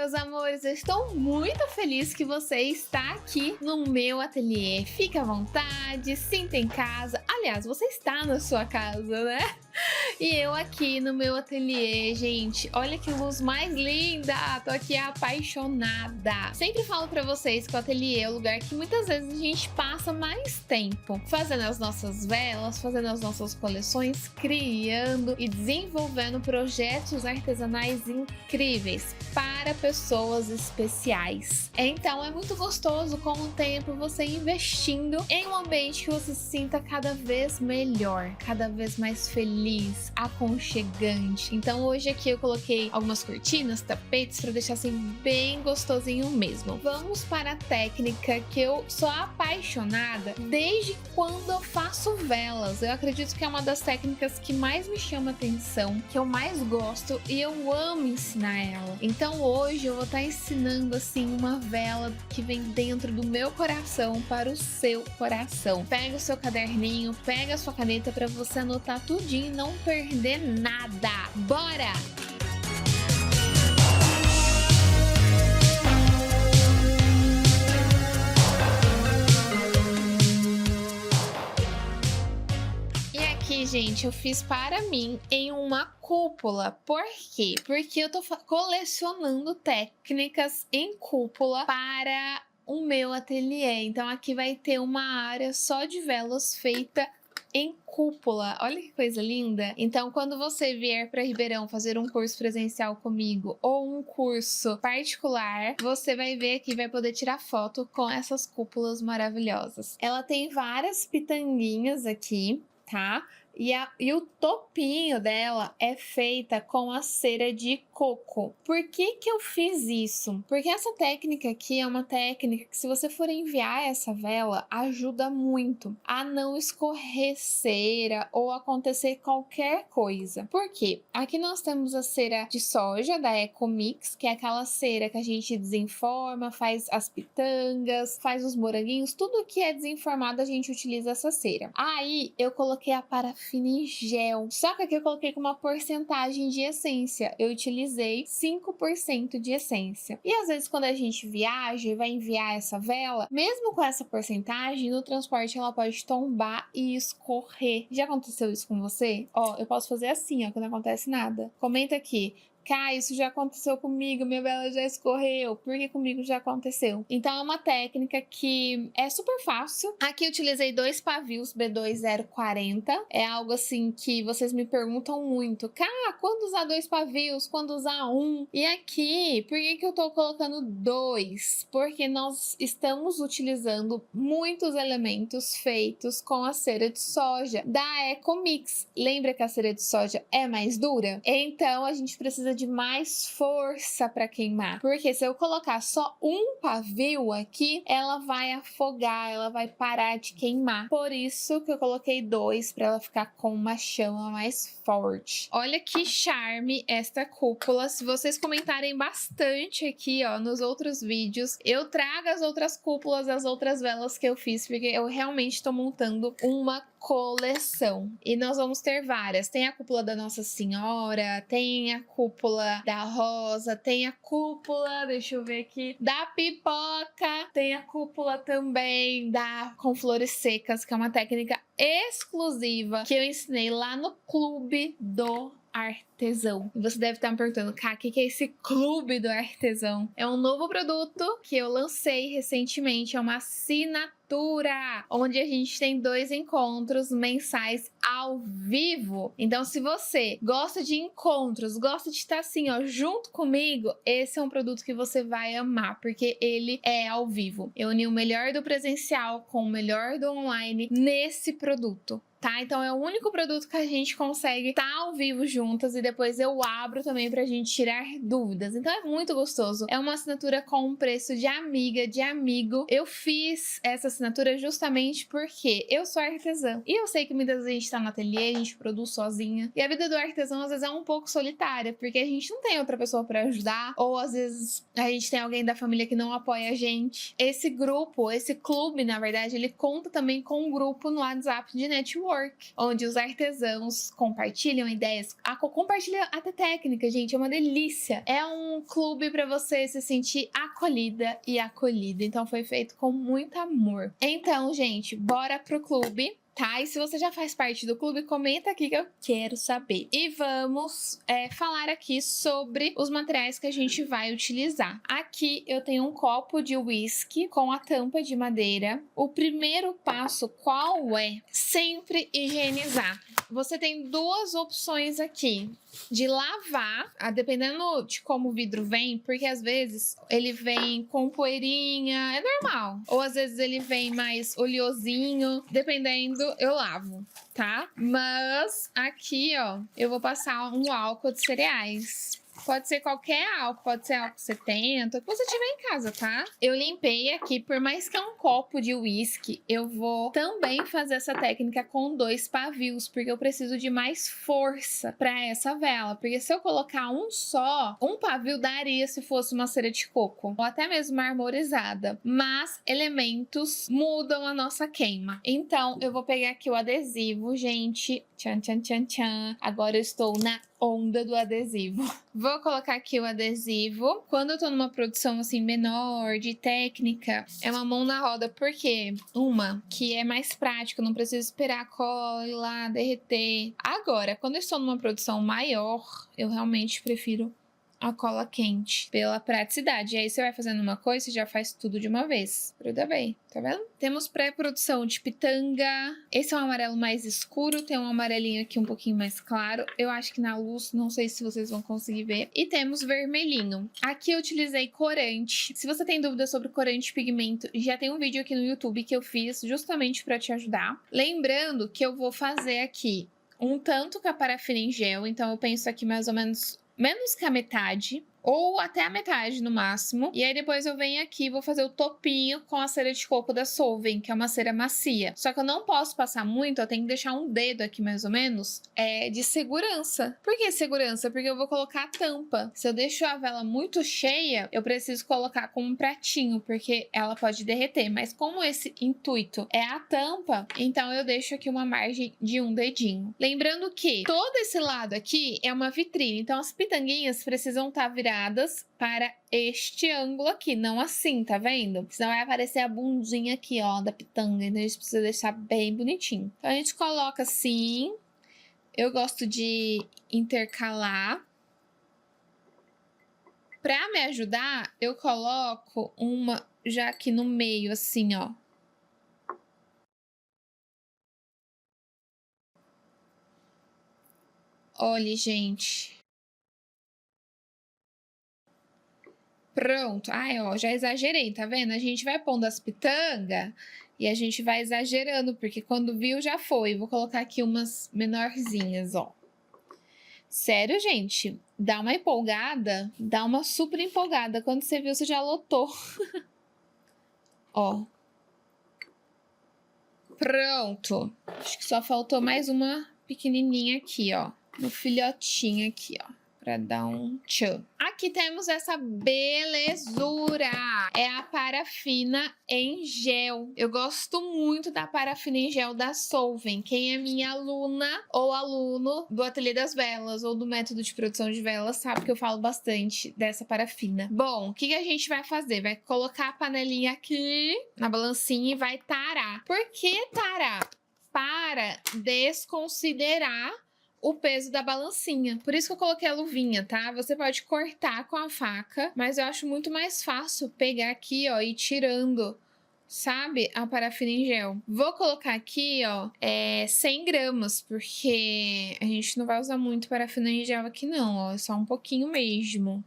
meus amores, eu estou muito feliz que você está aqui no meu ateliê. Fique à vontade, sinta em casa. Aliás, você está na sua casa, né? E eu aqui no meu ateliê, gente, olha que luz mais linda! Tô aqui apaixonada. Sempre falo pra vocês que o ateliê é o lugar que muitas vezes a gente passa mais tempo fazendo as nossas velas, fazendo as nossas coleções, criando e desenvolvendo projetos artesanais incríveis para pessoas especiais. Então é muito gostoso com o tempo você investindo em um ambiente que você se sinta cada vez melhor, cada vez mais feliz, aconchegante. Então hoje aqui eu coloquei algumas cortinas, tapetes para deixar assim bem gostosinho mesmo. Vamos para a técnica que eu sou apaixonada desde quando eu faço velas. Eu acredito que é uma das técnicas que mais me chama atenção, que eu mais gosto e eu amo ensinar ela. Então hoje eu vou estar ensinando assim uma vela que vem dentro do meu coração para o seu coração. Pega o seu caderninho, pega a sua caneta para você anotar tudinho e não perder nada. Bora! E aqui, gente, eu fiz para mim em uma cúpula. Por quê? Porque eu tô colecionando técnicas em cúpula para o meu ateliê. Então aqui vai ter uma área só de velas feita em cúpula. Olha que coisa linda! Então, quando você vier para Ribeirão fazer um curso presencial comigo ou um curso particular, você vai ver aqui, vai poder tirar foto com essas cúpulas maravilhosas. Ela tem várias pitanguinhas aqui, tá? E o topinho dela é feita com a cera de coco. Por que que eu fiz isso? Porque essa técnica aqui é uma técnica que, se você for enviar essa vela, ajuda muito a não escorrer cera ou acontecer qualquer coisa. Por quê? Aqui nós temos a cera de soja da Ecomix, que é aquela cera que a gente desenforma, faz as pitangas, faz os moranguinhos, tudo que é desenformado a gente utiliza essa cera. Aí eu coloquei a parafina em gel, só que aqui eu coloquei com uma porcentagem de essência. Eu utilizei 5% de essência. E às vezes quando a gente viaja e vai enviar essa vela, mesmo com essa porcentagem, no transporte ela pode tombar e escorrer. Já aconteceu isso com você? Ó, eu posso fazer assim, ó, que não acontece nada. Comenta aqui. Kai, isso já aconteceu comigo, minha vela já escorreu, porque comigo já aconteceu. Então é uma técnica que é super fácil. Aqui eu utilizei 2 pavios B2040. É algo assim que vocês me perguntam muito. Kai, quando usar 2 pavios? Quando usar um? E aqui, por que que eu tô colocando 2? Porque nós estamos utilizando muitos elementos feitos com a cera de soja da Ecomix. Lembra que a cera de soja é mais dura? Então a gente precisa de mais força para queimar, porque se eu colocar só um pavio aqui, ela vai afogar, ela vai parar de queimar. Por isso que eu coloquei 2, para ela ficar com uma chama mais forte. Olha que charme esta cúpula. Se vocês comentarem bastante aqui, ó, nos outros vídeos, eu trago as outras cúpulas, as outras velas que eu fiz, porque eu realmente estou montando uma coleção. E nós vamos ter várias. Tem a cúpula da Nossa Senhora, tem a cúpula da Rosa, tem a cúpula, deixa eu ver aqui, da Pipoca, tem a cúpula também da com flores secas, que é uma técnica exclusiva que eu ensinei lá no Clube do Artesão. E você deve estar me perguntando, Ká, o que é esse Clube do Artesão? É um novo produto que eu lancei recentemente, é uma assinatura, onde a gente tem 2 encontros mensais ao vivo. Então, se você gosta de encontros, gosta de estar assim, ó, junto comigo, esse é um produto que você vai amar, porque ele é ao vivo. Eu uni o melhor do presencial com o melhor do online nesse produto. Tá? Então é o único produto que a gente consegue estar ao vivo juntas, e depois eu abro também pra gente tirar dúvidas. Então é muito gostoso. É uma assinatura com um preço de amiga, de amigo. Eu fiz essa assinatura justamente porque eu sou artesã. E eu sei que muitas vezes a gente tá no ateliê, a gente produz sozinha. E a vida do artesão às vezes é um pouco solitária, porque a gente não tem outra pessoa pra ajudar. Ou às vezes a gente tem alguém da família que não apoia a gente. Esse grupo, esse clube, na verdade, ele conta também com um grupo no WhatsApp de network. Cowork, onde os artesãos compartilham ideias, compartilham até técnica, gente, é uma delícia. É um clube para você se sentir acolhida e acolhida, então foi feito com muito amor. Então, gente, bora pro clube. Tá? E se você já faz parte do clube, comenta aqui que eu quero saber. E vamos falar aqui sobre os materiais que a gente vai utilizar. Aqui eu tenho um copo de whisky com a tampa de madeira. O primeiro passo qual é? Sempre higienizar. Você tem duas opções aqui de lavar, dependendo de como o vidro vem, porque às vezes ele vem com poeirinha, é normal. Ou às vezes ele vem mais oleosinho, dependendo, eu lavo, tá? Mas aqui, ó, eu vou passar um álcool de cereais. Pode ser qualquer álcool, pode ser álcool 70, o que você tiver em casa, tá? Eu limpei aqui, por mais que é um copo de uísque, eu vou também fazer essa técnica com 2 pavios, porque eu preciso de mais força para essa vela. Porque se eu colocar um só, um pavio daria se fosse uma cera de coco, ou até mesmo marmorizada. Mas elementos mudam a nossa queima. Então, eu vou pegar aqui o adesivo, gente. Tchan, tchan, tchan, tchan. Agora eu estou na onda do adesivo. Vou colocar aqui o adesivo. Quando eu tô numa produção assim menor, de técnica, é uma mão na roda, porque que é mais prático, não preciso esperar a cola ir lá derreter. Agora, quando eu estou numa produção maior, eu realmente prefiro a cola quente, pela praticidade. E aí você vai fazendo uma coisa, você já faz tudo de uma vez. Gruda bem, tá vendo? Temos pré-produção de pitanga. Esse é um amarelo mais escuro, tem um amarelinho aqui um pouquinho mais claro. Eu acho que na luz, não sei se vocês vão conseguir ver. E temos vermelhinho. Aqui eu utilizei corante. Se você tem dúvida sobre corante de pigmento, já tem um vídeo aqui no YouTube que eu fiz justamente para te ajudar. Lembrando que eu vou fazer aqui um tanto com a parafina em gel, então eu penso aqui mais ou menos menos que a metade, ou até a metade no máximo. E aí depois eu venho aqui e vou fazer o topinho com a cera de coco da Solvay, que é uma cera macia. Só que eu não posso passar muito, eu tenho que deixar um dedo aqui mais ou menos, de segurança. Por que segurança? Porque eu vou colocar a tampa. Se eu deixo a vela muito cheia, eu preciso colocar com um pratinho, porque ela pode derreter. Mas como esse intuito é a tampa, então eu deixo aqui uma margem de um dedinho. Lembrando que todo esse lado aqui é uma vitrine, então as pitanguinhas precisam estar viradas para este ângulo aqui, não assim, tá vendo? Senão vai aparecer a bundinha aqui, ó, da pitanga, então a gente precisa deixar bem bonitinho. Então a gente coloca assim, eu gosto de intercalar. Pra me ajudar, eu coloco uma já aqui no meio, assim, ó. Olha, gente. Pronto. Ai, ó, já exagerei, tá vendo? A gente vai pondo as pitangas e a gente vai exagerando, porque quando viu já foi. Vou colocar aqui umas menorzinhas, ó. Sério, gente, dá uma empolgada, dá uma super empolgada. Quando você viu, você já lotou. Ó. Pronto. Acho que só faltou mais uma pequenininha aqui, ó. No filhotinho aqui, ó. Pra dar um tchan. Aqui temos essa belezura. É a parafina em gel. Eu gosto muito da parafina em gel da Solvay. Quem é minha aluna ou aluno do Ateliê das Velas ou do método de produção de velas sabe que eu falo bastante dessa parafina. Bom, o que a gente vai fazer? Vai colocar a panelinha aqui na balancinha e vai tarar. Por que tarar? Para desconsiderar o peso da balancinha. Por isso que eu coloquei a luvinha, tá? Você pode cortar com a faca, mas eu acho muito mais fácil pegar aqui, ó, e ir tirando, sabe? A parafina em gel. Vou colocar aqui, ó, 100 gramas, porque a gente não vai usar muito parafina em gel aqui não, ó, é só um pouquinho mesmo.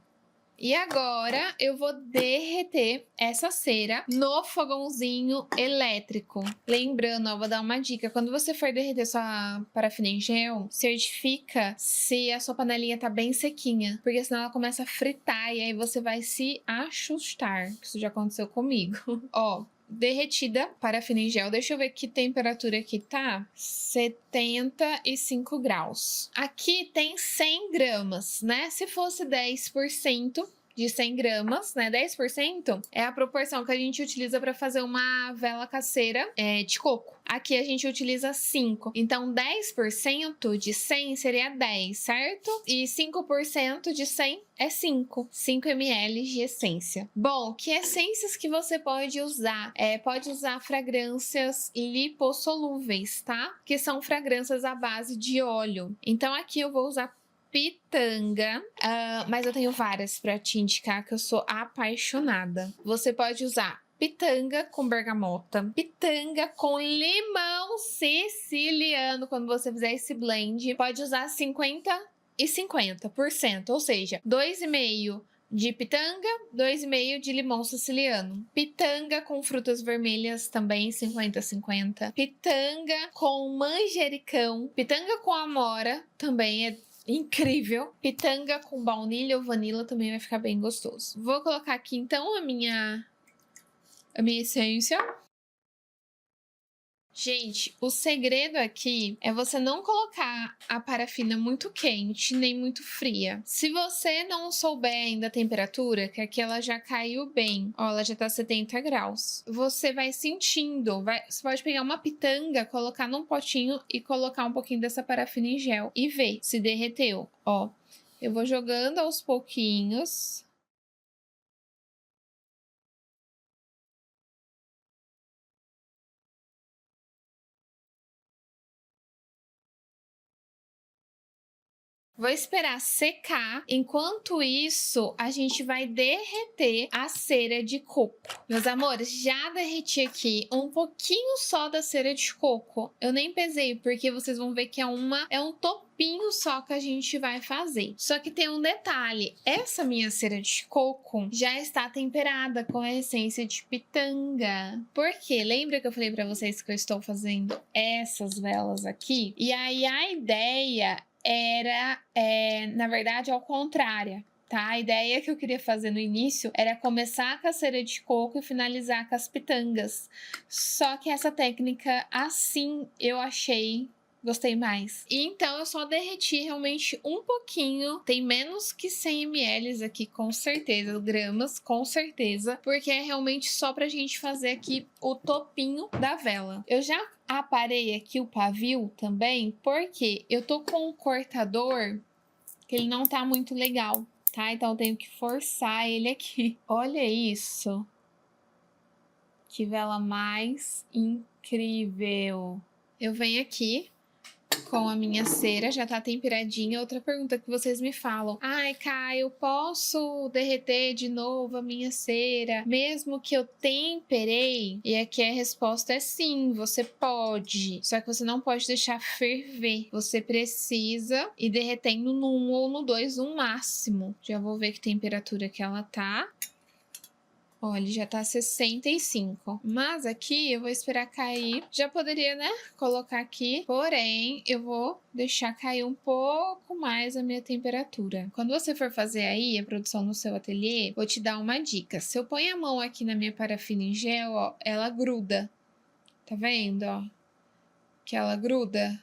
E agora eu vou derreter essa cera no fogãozinho elétrico. Lembrando, ó, vou dar uma dica. Quando você for derreter sua parafina em gel, certifica se a sua panelinha tá bem sequinha. Porque senão ela começa a fritar e aí você vai se assustar. Isso já aconteceu comigo. Ó, derretida parafina em gel. Deixa eu ver que temperatura aqui tá. 75 graus. Aqui tem 100 gramas, né? Se fosse 10%, de 100 gramas, né? 10% é a proporção que a gente utiliza para fazer uma vela caseira de coco. Aqui a gente utiliza 5. Então, 10% de 100 seria 10, certo? E 5% de 100 é 5. 5 ml de essência. Bom, que essências que você pode usar? Pode usar fragrâncias lipossolúveis, tá? Que são fragrâncias à base de óleo. Então, aqui eu vou usar pitanga, mas eu tenho várias para te indicar que eu sou apaixonada. Você pode usar pitanga com bergamota, pitanga com limão siciliano. Quando você fizer esse blend, pode usar 50 e 50%, ou seja, 2,5 de pitanga, 2,5 de limão siciliano. Pitanga com frutas vermelhas também, 50-50. Pitanga com manjericão. Pitanga com amora também é incrível. Pitanga com baunilha ou vanila também vai ficar bem gostoso. Vou colocar aqui então a minha essência. Gente, o segredo aqui é você não colocar a parafina muito quente nem muito fria. Se você não souber ainda a temperatura, que aqui ela já caiu bem, ó, ela já tá 70 graus. Você vai sentindo, você pode pegar uma pitanga, colocar num potinho e colocar um pouquinho dessa parafina em gel e ver se derreteu. Ó, eu vou jogando aos pouquinhos. Vou esperar secar. Enquanto isso, a gente vai derreter a cera de coco. Meus amores, já derreti aqui um pouquinho só da cera de coco. Eu nem pesei, porque vocês vão ver que é um topinho só que a gente vai fazer. Só que tem um detalhe. Essa minha cera de coco já está temperada com a essência de pitanga. Por quê? Lembra que eu falei pra vocês que eu estou fazendo essas velas aqui? E aí a ideia era, na verdade, ao contrário, tá? A ideia que eu queria fazer no início era começar com a cera de coco e finalizar com as pitangas. Só que essa técnica, assim, eu gostei mais. E então eu só derreti realmente um pouquinho. Tem menos que 100 ml aqui, com certeza. Gramas, com certeza. Porque é realmente só pra gente fazer aqui o topinho da vela. Eu já aparei aqui o pavio também, porque eu tô com um cortador que ele não tá muito legal, tá? Então eu tenho que forçar ele aqui. Olha isso! Que vela mais incrível! Eu venho aqui com a minha cera, já tá temperadinha. Outra pergunta que vocês me falam: ai, Kai, eu posso derreter de novo a minha cera, mesmo que eu temperei? E aqui a resposta é sim, você pode. Só que você não pode deixar ferver. Você precisa ir derretendo no 1 ou no 2 no máximo. Já vou ver que temperatura que ela tá. Olha, ele já tá 65. Mas aqui eu vou esperar cair. Já poderia, né, colocar aqui. Porém, eu vou deixar cair um pouco mais a minha temperatura. Quando você for fazer aí a produção no seu ateliê, vou te dar uma dica. Se eu ponho a mão aqui na minha parafina em gel, ó, ela gruda. Tá vendo, ó? Que ela gruda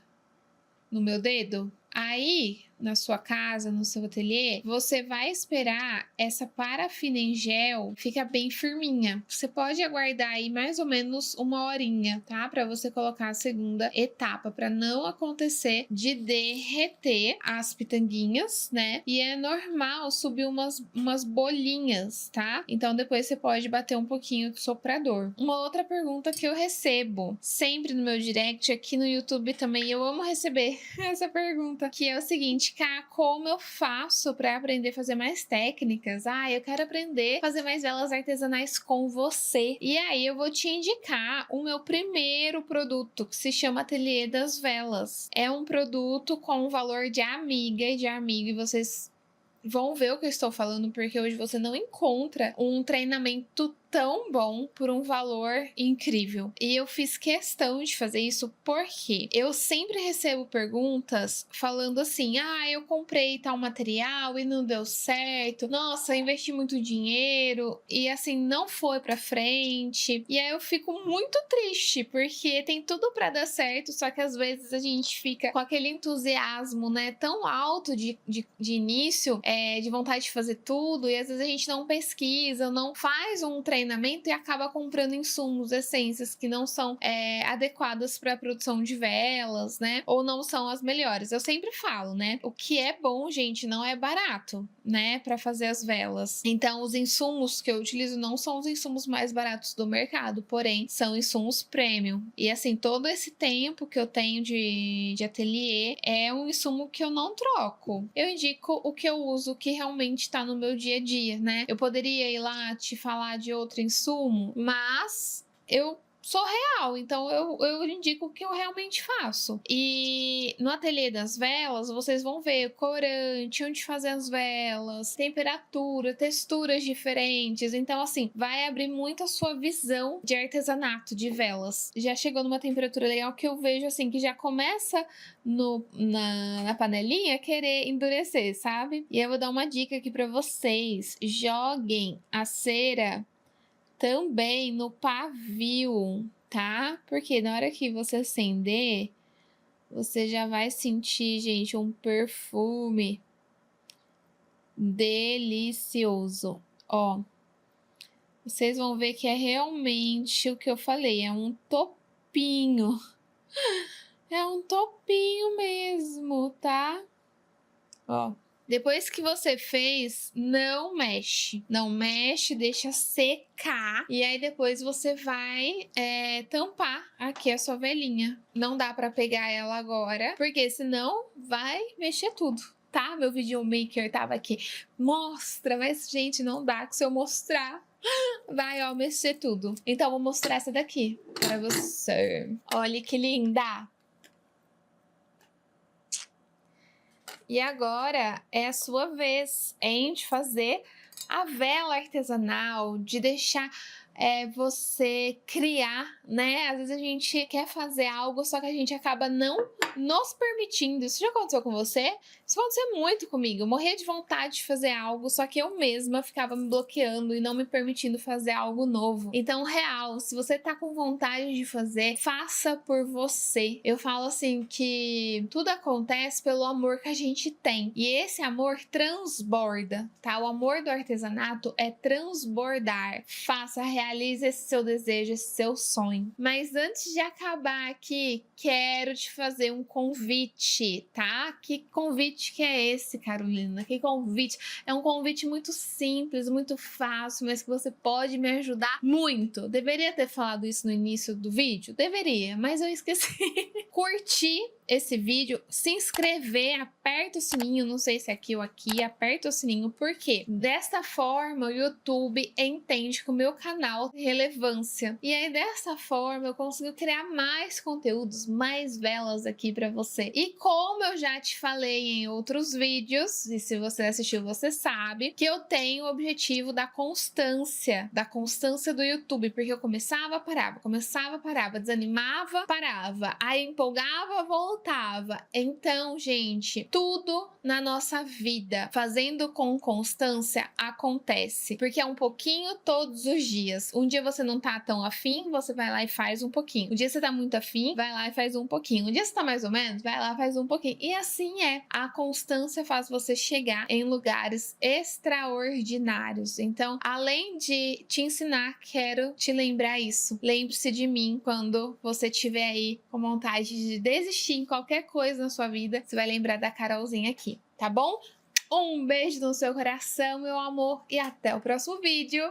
no meu dedo. Aí, na sua casa, no seu ateliê, você vai esperar essa parafina em gel ficar bem firminha. Você pode aguardar aí mais ou menos 1 horinha, tá? Para você colocar a segunda etapa, para não acontecer de derreter as pitanguinhas, né? E é normal subir umas bolinhas, tá? Então depois você pode bater um pouquinho com o soprador. Uma outra pergunta que eu recebo sempre no meu direct aqui no YouTube também, eu amo receber essa pergunta, que é o seguinte: Cá, como eu faço para aprender a fazer mais técnicas? Ah, eu quero aprender a fazer mais velas artesanais com você. E aí eu vou te indicar o meu primeiro produto, que se chama Ateliê das Velas. É um produto com valor de amiga e de amigo, e vocês vão ver o que eu estou falando, porque hoje você não encontra um treinamento tão bom por um valor incrível. E eu fiz questão de fazer isso porque eu sempre recebo perguntas falando assim: ah, eu comprei tal material e não deu certo. Nossa, eu investi muito dinheiro e assim não foi pra frente. E aí eu fico muito triste porque tem tudo pra dar certo, só que às vezes a gente fica com aquele entusiasmo, né, tão alto de início, de vontade de fazer tudo, e às vezes a gente não pesquisa, não faz um treinamento e acaba comprando insumos, essências que não são adequadas para a produção de velas, né? Ou não são as melhores. Eu sempre falo, né? O que é bom, gente, não é barato, né? Para fazer as velas. Então, os insumos que eu utilizo não são os insumos mais baratos do mercado, porém, são insumos premium. E assim, todo esse tempo que eu tenho de ateliê é um insumo que eu não troco. Eu indico o que eu uso, que realmente está no meu dia a dia, né? Eu poderia ir lá te falar de outro insumo, mas eu sou real, então eu indico o que eu realmente faço. E no ateliê das velas, vocês vão ver corante, onde fazer as velas, temperatura, texturas diferentes. Então, assim, vai abrir muito a sua visão de artesanato, de velas. Já chegou numa temperatura legal que eu vejo, assim, que já começa na panelinha querer endurecer, sabe? E eu vou dar uma dica aqui pra vocês. Joguem a cera também no pavio, tá? Porque na hora que você acender, você já vai sentir, gente, um perfume delicioso. Ó, vocês vão ver que é realmente o que eu falei, é um topinho. É um topinho mesmo, tá? Ó. Depois que você fez, não mexe. Não mexe, deixa secar. E aí depois você vai tampar aqui a sua velinha. Não dá pra pegar ela agora, porque senão vai mexer tudo, tá? Meu videomaker tava aqui. Mostra, mas gente, não dá que se eu mostrar vai, ó, mexer tudo. Então vou mostrar essa daqui pra você. Olha que linda! E agora é a sua vez, hein, de fazer a vela artesanal, de deixar você criar, né? Às vezes a gente quer fazer algo, só que a gente acaba não nos permitindo. Isso já aconteceu com você? Isso aconteceu muito comigo. Eu morria de vontade de fazer algo, só que eu mesma ficava me bloqueando e não me permitindo fazer algo novo. Então, real, se você tá com vontade de fazer, faça por você. Eu falo assim que tudo acontece pelo amor que a gente tem. E esse amor transborda, tá? O amor do artesanato é transbordar. Faça, realize esse seu desejo, esse seu sonho. Mas antes de acabar aqui, quero te fazer um convite, tá? Que convite que é esse, Carolina? Que convite? É um convite muito simples, muito fácil, mas que você pode me ajudar muito. Deveria ter falado isso no início do vídeo? Deveria, mas eu esqueci. Curtir esse vídeo, se inscrever, aperta o sininho, não sei se é aqui ou aqui, aperta o sininho, porque desta forma o YouTube entende que o meu canal tem relevância. E aí dessa forma eu consigo criar mais conteúdos, mais velas aqui pra você. E como eu já te falei em outros vídeos, e se você assistiu você sabe, que eu tenho o objetivo da constância do YouTube, porque eu começava, parava, desanimava, parava, aí empolgava, voltava. Então, gente, tudo na nossa vida, fazendo com constância, acontece. Porque é um pouquinho todos os dias. Um dia você não tá tão afim, você vai lá e faz um pouquinho. Um dia você tá muito afim, vai lá e faz um pouquinho. Um dia você tá mais ou menos, vai lá e faz um pouquinho. E assim é. A constância faz você chegar em lugares extraordinários. Então, além de te ensinar, quero te lembrar isso. Lembre-se de mim quando você estiver aí com vontade de desistir em qualquer coisa na sua vida. Você vai lembrar da Carolzinha aqui, tá bom? Um beijo no seu coração, meu amor, e até o próximo vídeo!